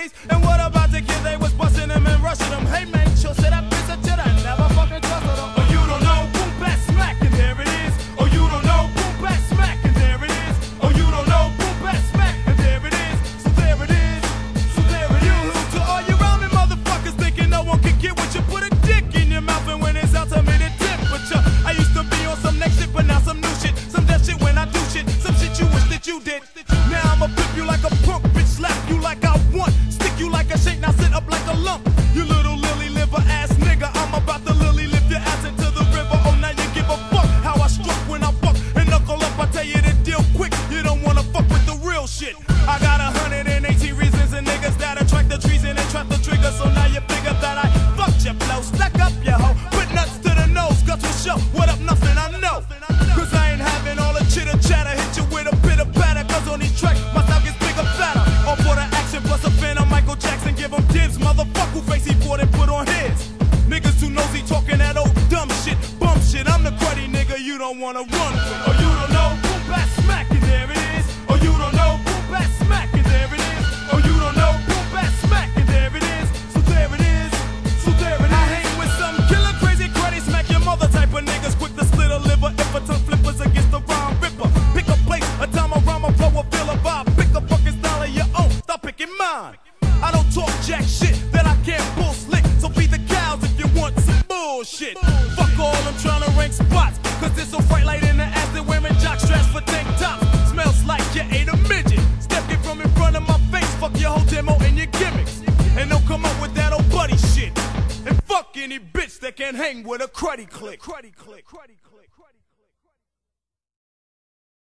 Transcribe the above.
face. And what about the kid they was busting them and rushing them? Hey man, sure said that bitch I should have never fucking trusted them. Oh, you don't know, boom, back, smack, and there it is. Oh, you don't know, boom, back, smack, and there it is. Oh, you don't know, boom, back, smack, and there it is. So there it is, so there it is. To all you rhyming motherfuckers thinking no one can get what you put a dick in your mouth, and when it's out to me to temperature. I used to be on some next shit, but now some new shit. Some deaf shit when I do shit, some shit you wish that you did. Now I'ma flip you like a punk, bitch, slap you like I want, stick you like a shake, now sit up like a lump. You little lily liver ass nigga, I'm about to lily lift your ass into the river. Oh, now you give a fuck how I struck when I fuck and knuckle up. I tell you the deal quick, you don't wanna fuck with the real shit. I got 180 reasons and niggas that attract the treason and trap the trigger. So now you figure that I fucked your flow, stuck up your hoe, put nuts to the nose, guts will show. What up, nothing I know, cause I ain't having all the chitter chatter. Hit you with a bit of batter, cause on these tracks my style gets bigger, fatter. All for the action plus a fan of Michael Jackson. Give him dibs, motherfucker who face he bought and put on his. Niggas too nosy talking that old dumb shit, bum shit. I'm the cruddy nigga you don't wanna run with. Oh, you don't know, boom, back, smack, and there it is. Oh, you don't know, boom, back, smack, and there it is. Oh, you don't know, boom, back, smack, and there it is. So there it is, so there it is. I hang with some killer crazy cruddy, smack your mother type of niggas, quick to split a liver if a tongue flippers against the rhyme ripper. Pick a place, a time a rhyme, a flow, a feel a vibe. Pick a fucking style of your own, stop picking mine. I don't talk jack shit that I can't pull slick, so feed the cows if you want some bullshit. Fuck all, I'm trying to rank spots, cause there's so bright light in the ass that women jock straps for tank tops. Smells like you ate a midget. Step it from in front of my face, fuck your whole demo and your gimmicks. And don't come up with that old buddy shit. And fuck any bitch that can hang with a cruddy click.